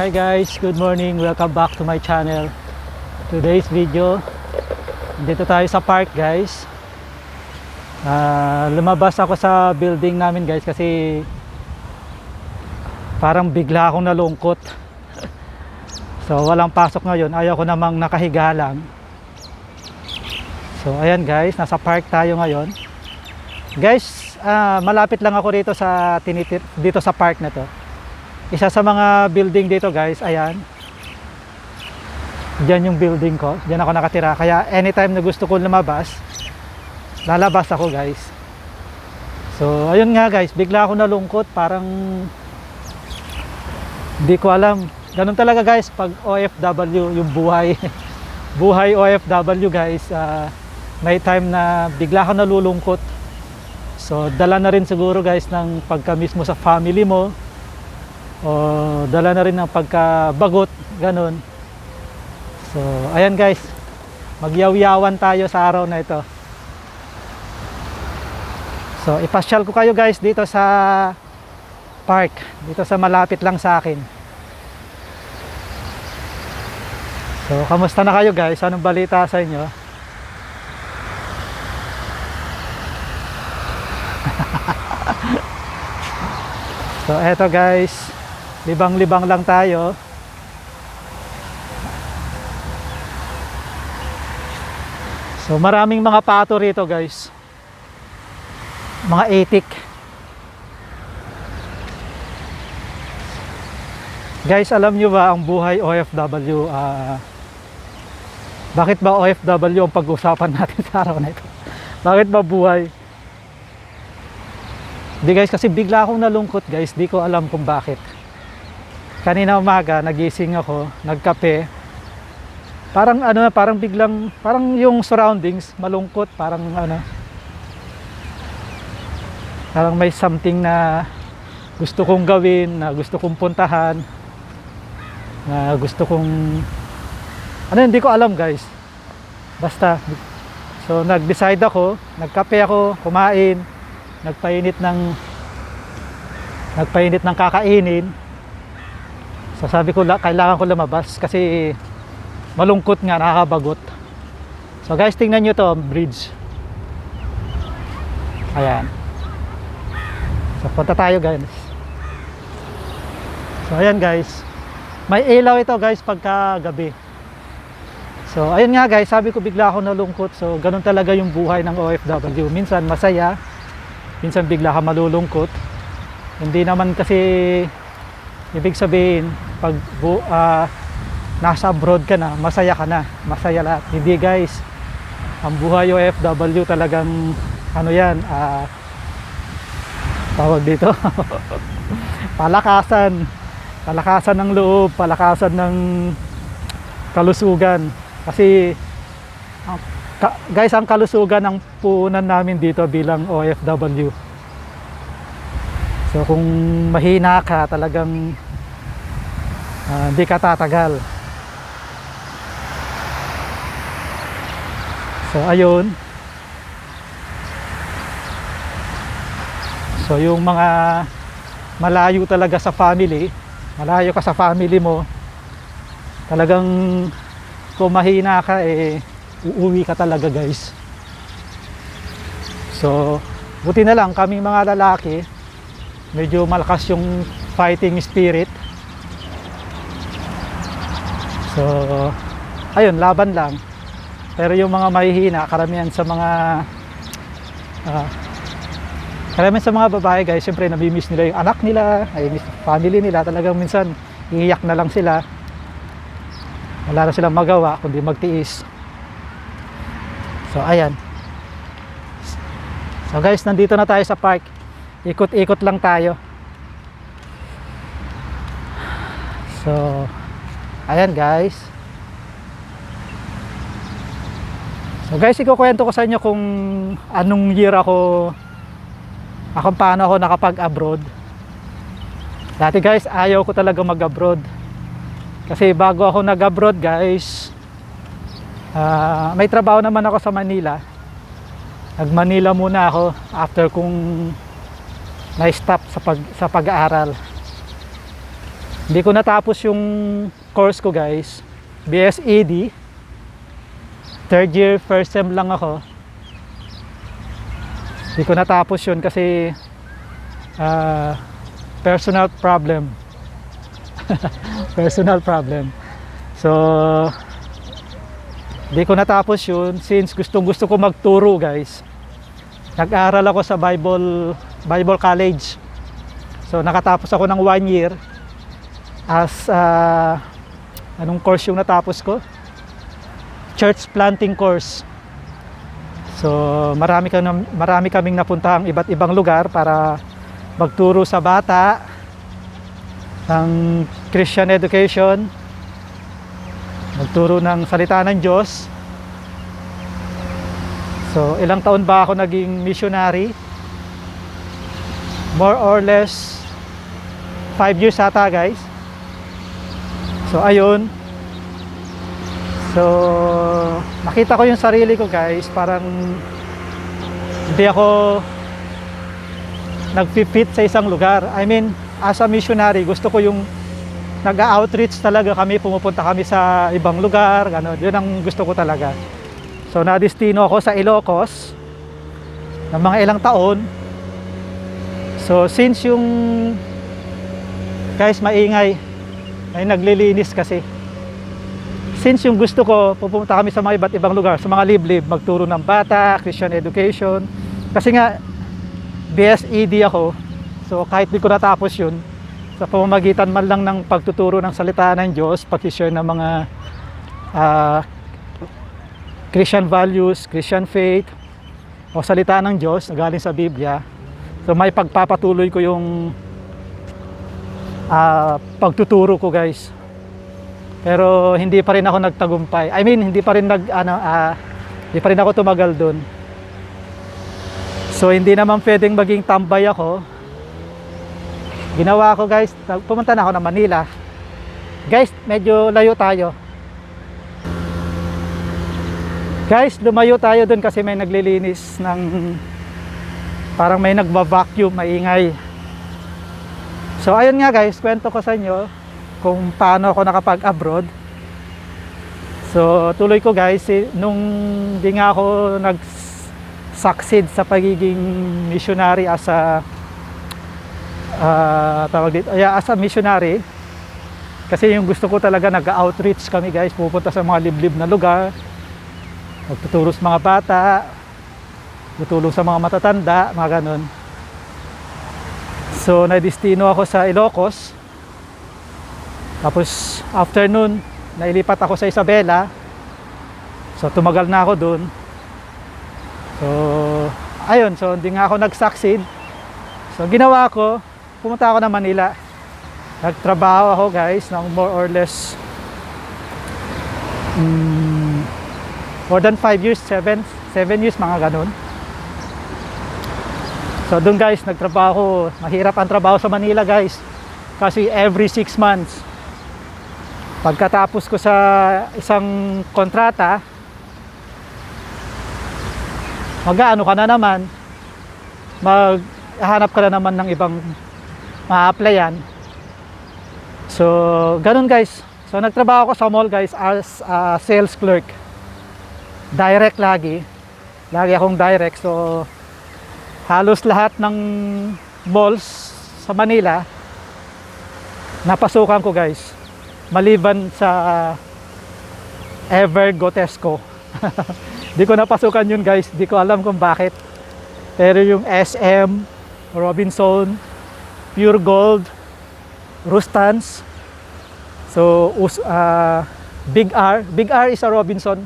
Hi guys, good morning. Welcome back to my channel. Today's video, dito tayo sa park guys. Lumabas ako sa building namin guys kasi parang bigla akong nalungkot. So walang pasok ngayon, ayaw ko namang nakahiga lang. So ayan guys, nasa park tayo ngayon. Guys, malapit lang ako dito sa dito sa park na to. Isa sa mga building dito guys, ayan. Diyan yung building ko, diyan ako nakatira. Kaya anytime na gusto ko lumabas, lalabas ako guys. So ayun nga guys, bigla ako nalungkot. Parang hindi ko alam. Ganun talaga guys pag OFW, yung buhay. Buhay OFW guys. May time na bigla ako nalulungkot. So dala na rin siguro guys ng pagka-miss mo sa family mo, o dala na rin ng pagkabagot, ganun. So ayan guys, magyaw-yawan tayo sa araw na ito. So ipasyal ko kayo guys dito sa park, dito sa malapit lang sa akin. So kamusta na kayo guys? Anong balita sa inyo? So eto guys, libang-libang lang tayo. So maraming mga pato rito guys, mga itik. Guys, alam nyo ba ang buhay OFW? Bakit ba OFW ang pag-usapan natin sa araw na ito? Bakit ba buhay? Di guys, kasi bigla akong nalungkot guys, di ko alam kung bakit. Kanina umaga nagising ako, nagkape. Parang parang biglang, parang yung surroundings malungkot, parang parang may something na gusto kong gawin, na gusto kong puntahan, na gusto kong hindi ko alam guys. Basta so nag-decide ako, nagkape ako, kumain, nagpainit ng kakainin. So sabi ko kailangan ko lumabas kasi malungkot nga, nakakabagot. So guys, tingnan nyo to, bridge. Ayan. So punta tayo guys. So ayan guys, may ilaw ito guys pagka gabi. So ayun nga guys, sabi ko bigla ako nalungkot. So ganun talaga yung buhay ng OFW. Minsan masaya, minsan bigla ka malulungkot. Hindi naman kasi ibig sabihin pag nasa abroad ka na, masaya ka na, masaya lahat. Hindi guys, ang buhay OFW talagang yan, tawag dito palakasan ng loob, palakasan ng kalusugan. Kasi guys, ang kalusugan ang puhunan namin dito bilang OFW. So kung mahina ka, talagang hindi ka tatagal. So ayun. So yung mga malayo talaga sa family, malayo ka sa family mo, talagang kung mahina ka uuwi ka talaga guys. So buti na lang kaming mga lalaki, medyo malakas yung fighting spirit. So ayun, laban lang. Pero yung mga mahihina, karamihan sa mga babae guys, syempre nabimiss nila yung anak nila, miss family nila. Talagang minsan iiyak na lang sila, wala na silang magawa kundi magtiis. So ayan. So guys, nandito na tayo sa park. Ikot-ikot lang tayo. So ayan guys. So guys, ikukwento ko sa inyo kung anong year paano ako nakapag-abroad. Dati guys, ayaw ko talaga mag-abroad. Kasi bago ako nag-abroad guys, may trabaho naman ako sa Manila. Nag-Manila muna ako after kung na-stop sa pag-aaral. Hindi ko natapos yung course ko guys. BSED. Third year, first sem lang ako. Hindi ko natapos yun kasi personal problem. Personal problem. So, hindi ko natapos yun since gustong-gusto ko magturo guys. Nag-aaral ako sa Bible College. So, nakatapos ako ng 1 year as anong course yung natapos ko? Church planting course. So, marami kaming napuntahang iba't ibang lugar para magturo sa bata ng Christian education, magturo ng salita ng Diyos. So, ilang taon ba ako naging missionary? More or less 5 years ata guys. So, ayun. So, nakita ko yung sarili ko guys, parang hindi ako nag-fit sa isang lugar. I mean, as a missionary, gusto ko yung nag-outreach talaga kami, pumupunta kami sa ibang lugar, gano'n. Yun ang gusto ko talaga. So, nadestino ako sa Ilocos ng mga ilang taon. So, since yung guys, maingay, ay naglilinis kasi. Since yung gusto ko, pupunta kami sa mga iba't ibang lugar, sa mga liblib, magturo ng bata, Christian education. Kasi nga, BSED ako, so kahit di ko natapos yun, sa pamamagitan man lang ng pagtuturo ng salita ng Diyos, pag-share ng mga Christian values, Christian faith, o salita ng Diyos na galing sa Biblia. So may pagpapatuloy ko yung pagtuturo ko guys. Pero hindi pa rin ako nagtagumpay. I mean, hindi pa rin ako tumagal doon. So hindi naman pwedeng maging tambay ako. Ginawa ko guys, pumunta na ako ng Manila. Guys, medyo layo tayo. Guys, lumayo tayo doon kasi may naglilinis ng, parang may nagba-vacuum, maingay. So ayun nga guys, kwento ko sa inyo kung paano ako nakapag-abroad. So tuloy ko guys, nung di nga ako nag-succeed sa pagiging missionary as a as a missionary, kasi yung gusto ko talaga, nag-outreach kami guys, pupunta sa mga liblib na lugar, magtuturo sa mga bata, tutulong sa mga matatanda, mga ganun. So nadestino ako sa Ilocos. Tapos after nun, nailipat ako sa Isabela. So tumagal na ako dun. So ayun, so hindi nga ako nag-succeed. So ginawa ko, pumunta ako ng Manila. Nagtrabaho ako guys ng more or less more than 5 years, 7 years, mga ganun. So doon guys, nagtrabaho. Mahirap ang trabaho sa Manila guys, kasi every 6 months, pagkatapos ko sa isang kontrata, mag-ano ka na naman, maghanap ka na naman ng ibang ma-applyan. So ganun guys. So nagtrabaho ko sa mall guys as a sales clerk. Direct lagi akong direct. So halos lahat ng malls sa Manila napasukan ko guys, maliban sa Evergotesco. Di ko napasukan yun guys, di ko alam kung bakit. Pero yung SM, Robinson, Pure Gold, Rustans, so Big R is a Robinson.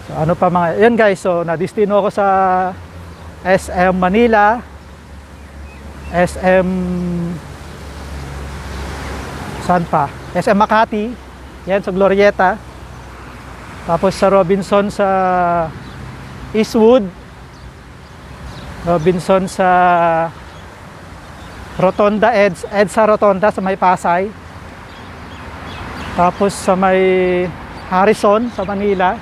So ano pa mga yan guys. So nadestino ako sa SM Manila, SM saan pa? SM Makati, yan sa Glorieta. Tapos sa Robinson sa Eastwood, Robinson sa Rotonda, EDSA Rotonda sa may Pasay. Tapos sa may Harrison sa Manila.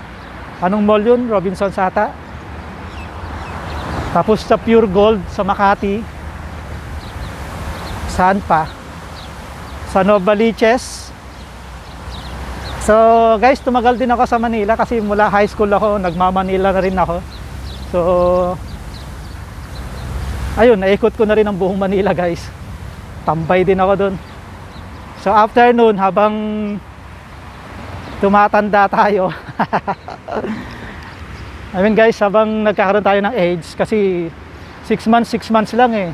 Anong mall yun? Robinson Sata. Tapos sa Pure Gold sa Makati. Saan pa? sa Novaliches. So guys, tumagal din ako sa Manila kasi mula high school ako, nagma-Manila na rin ako. So ayun, naikot ko na rin ang buong Manila guys. Tambay din ako dun. So after noon, habang tumatanda tayo I mean guys, habang nagkakaroon tayo ng age, kasi 6 months lang eh.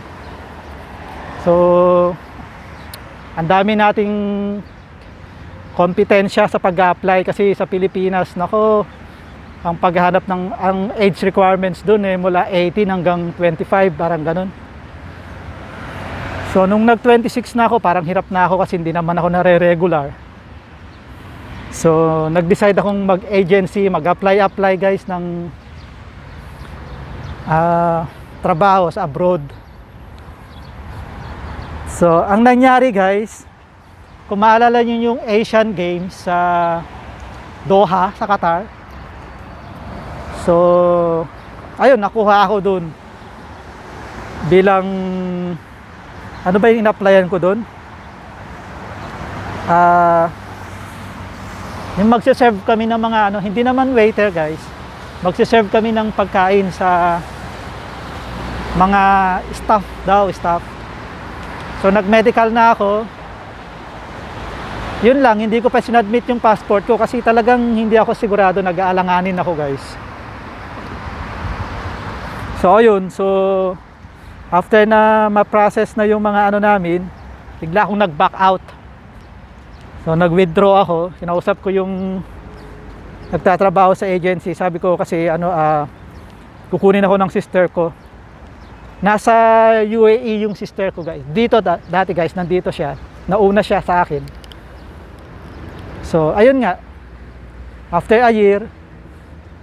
So ang dami nating kompetensya sa pag-apply kasi sa Pilipinas, nako, ang paghahanap ng ang age requirements dun eh mula 18 hanggang 25, parang ganun. So nung nag 26 na ako, parang hirap na ako kasi hindi naman ako nare-regular. So nag-decide akong mag-agency, mag-apply guys ng trabaho sa abroad. So ang nangyari guys, kung maalala nyo yung Asian Games sa Doha, sa Qatar. So ayun, nakuha ako dun bilang, ano ba yung in-applyan ko dun? Yung magse-serve kami ng mga ano, hindi naman waiter guys, magse-serve kami ng pagkain sa mga staff. So nag-medical na ako. Yun lang, hindi ko pa sinadmit yung passport ko kasi talagang hindi ako sigurado, nag-aalanganin ako guys. So ayun, so after na ma-process na yung mga ano namin, bigla akong nag-back out. So nag-withdraw ako, kinausap ko yung nagtatrabaho sa agency. Sabi ko kasi ano, kukunin ako ng sister ko. Nasa UAE yung sister ko guys. Dito dati guys, nandito siya. Nauna siya sa akin. So ayun nga, after a year,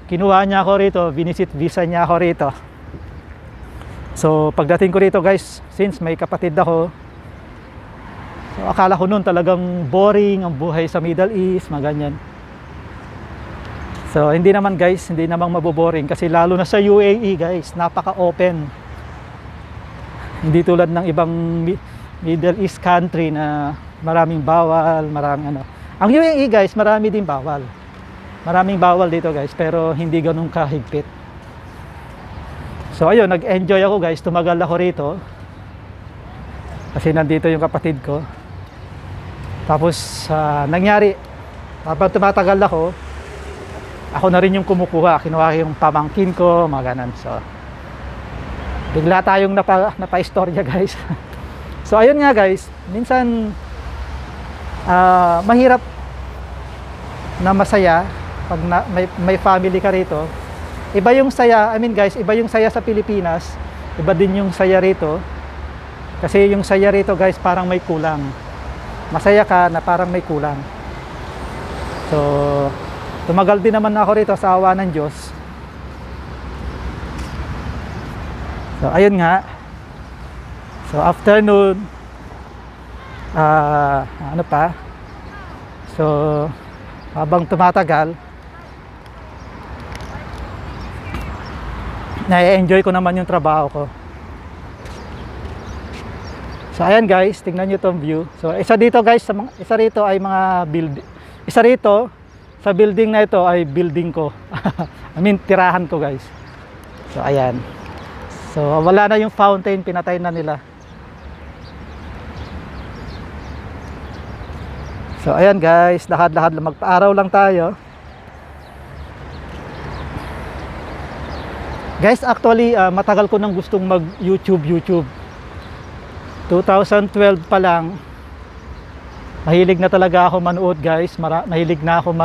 kinuha niya ako rito, binisit visa niya ako rito. So pagdating ko rito guys, since may kapatid ako, so akala ko noon talagang boring ang buhay sa Middle East, mga ganyan. So hindi naman guys, hindi naman maboboring kasi lalo na sa UAE guys, napaka-open. Hindi tulad ng ibang Middle East country na maraming bawal, maraming ano. Ang UAE guys, marami din bawal. Maraming bawal dito guys, pero hindi ganun kahigpit. So ayun, nag-enjoy ako guys, tumagal ako rito. Kasi nandito yung kapatid ko. Tapos nangyari, habang tumatagal ako na rin yung kumukuha. Kinuha yung pamangkin ko, mga ganun. So bigla tayong napa-istorya guys. So ayun nga guys, minsan mahirap na masaya pag may family ka rito. Iba yung saya, I mean guys, iba yung saya sa Pilipinas, iba din yung saya rito. Kasi yung saya rito guys, parang may kulang. Masaya ka na parang may kulang. So tumagal din naman ako rito sa awa ng Diyos. So ayun nga. So after noon, ano pa, so habang tumatagal, na-enjoy ko naman yung trabaho ko. So ayan guys, tingnan nyo tong view. So isa dito guys, isa rito ay mga building. Isa rito sa building na ito ay building ko. I mean tirahan ko guys. So ayan. So wala na yung fountain, pinatay na nila. So ayan guys, lakad-lakad lang, magpa-araw lang tayo. Guys, actually matagal ko nang gustong mag-YouTube. 2012 pa lang, mahilig na talaga ako manood guys. Mahilig na ako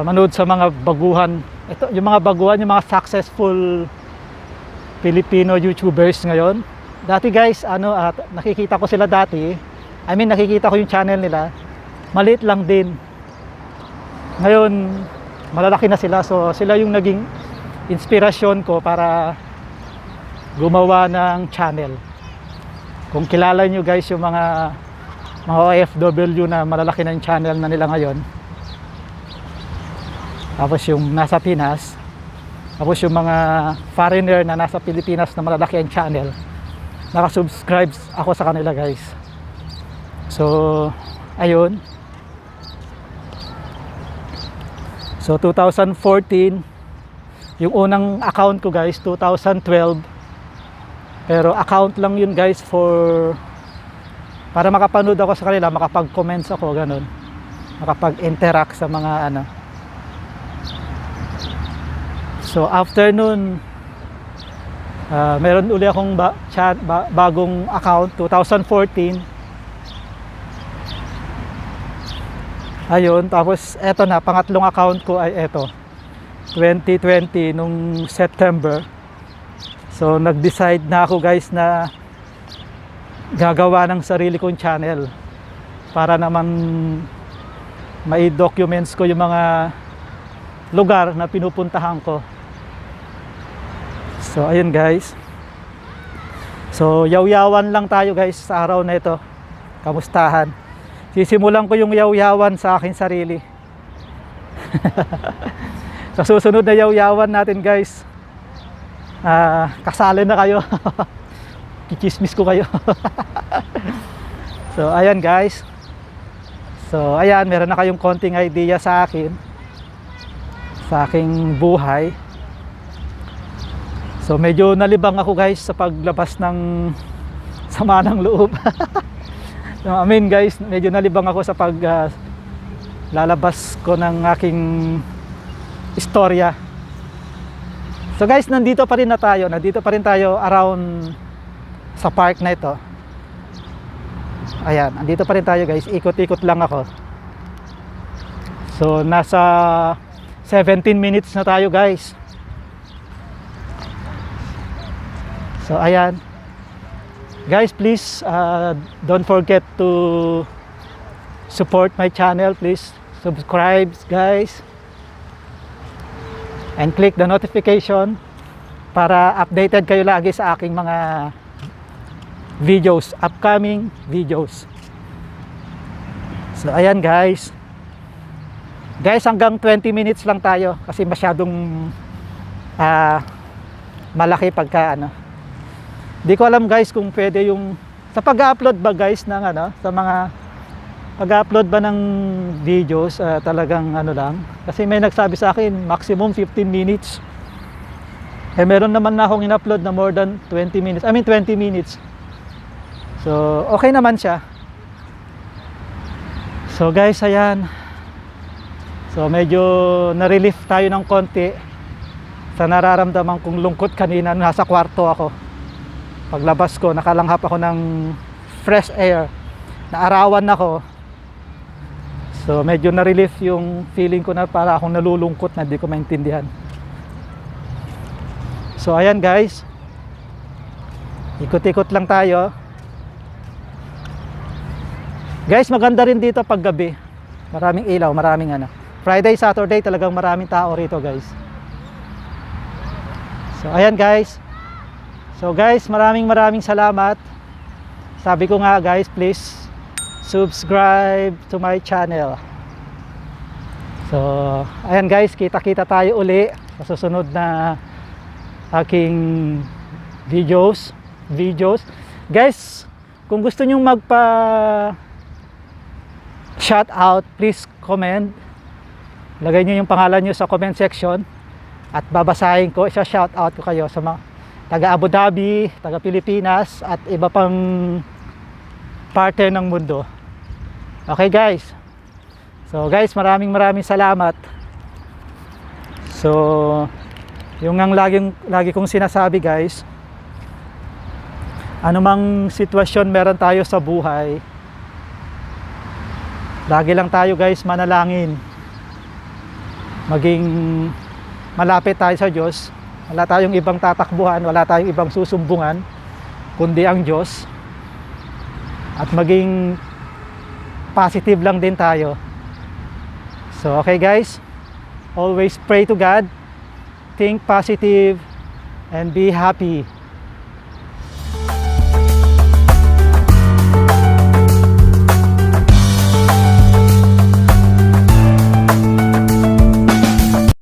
manood sa mga baguhan. Ito, yung mga baguhan, yung mga successful Filipino YouTubers ngayon. Dati guys, nakikita ko sila dati. I mean, nakikita ko yung channel nila. Maliit lang din. Ngayon, malalaki na sila. So, sila yung naging inspirasyon ko para gumawa ng channel. Kung kilala nyo guys yung mga OFW na malalaki na yung channel na nila ngayon. Tapos yung nasa Pinas. Tapos yung mga foreigner na nasa Pilipinas na malalaki ang channel. Nakasubscribe ako sa kanila guys. So ayun. So 2014 yung unang account ko guys, 2012. Pero account lang yun guys para makapanood ako sa kanila, makapag-comments ako, ganun. Makapag-interact sa mga ano. So after nun, meron uli akong bagong account, 2014. Ayun, tapos eto na, pangatlong account ko ay eto, 2020 nung September. So nag-decide na ako guys na gagawa ng sarili kong channel para naman mai-documents ko yung mga lugar na pinupuntahan ko. So ayun guys. So yaw-yawan lang tayo guys sa araw na ito. Kamustahan. Sisimulan ko yung yaw-yawan sa aking sarili. Sa susunod na yaw-yawan natin guys, kasali na kayo. Kichismis ko kayo. So ayan guys. So ayan, meron na kayong konting idea sa akin, sa aking buhay. So medyo nalibang ako guys sa paglabas ng sama ng loob. I mean guys, medyo nalibang ako sa lalabas ko ng aking istorya. So guys, nandito pa rin tayo around sa park na ito. Ayan, nandito pa rin tayo guys, ikot-ikot lang ako. So nasa 17 minutes na tayo guys. So ayan. Guys, please don't forget to support my channel. Please subscribe guys, and click the notification para updated kayo lagi sa aking mga videos, upcoming videos. So ayan guys, hanggang 20 minutes lang tayo kasi masyadong malaki pagka ano. Di ko alam guys kung pwede yung sa pag-upload ba guys ng ano, sa mga pag-upload ba ng videos, talagang ano lang, kasi may nagsabi sa akin maximum 15 minutes. Meron naman na akong in-upload na more than 20 minutes. 20 minutes. So okay naman siya. So guys, ayan. So medyo na-relief tayo ng konti sa nararamdaman kong lungkot kanina. Nasa kwarto ako. Paglabas ko, nakalanghap ako ng fresh air. Naarawan ako. So medyo na-relief yung feeling ko na para akong nalulungkot na di ko maintindihan. So ayan guys. Ikot-ikot lang tayo. Guys, maganda rin dito pag gabi. Maraming ilaw, maraming ano. Friday, Saturday talagang maraming tao rito guys. So ayan guys. So guys, maraming salamat. Sabi ko nga guys, please subscribe to my channel. So ayan guys, kita-kita tayo uli sa susunod na aking videos. Guys, kung gusto nyong magpa shout out, please comment. Lagay nyo yung pangalan nyo sa comment section at babasahin ko, shout out ko kayo sa mga taga Abu Dhabi, taga Pilipinas at iba pang parte ng mundo. Okay guys. So guys, maraming salamat. So yung ang lagi kong sinasabi guys, anumang sitwasyon meron tayo sa buhay, lagi lang tayo guys manalangin. Maging malapit tayo sa Diyos. Wala tayong ibang tatakbuhan, wala tayong ibang susumbungan kundi ang Diyos. At maging positive lang din tayo. So okay guys, always pray to God, think positive and be happy.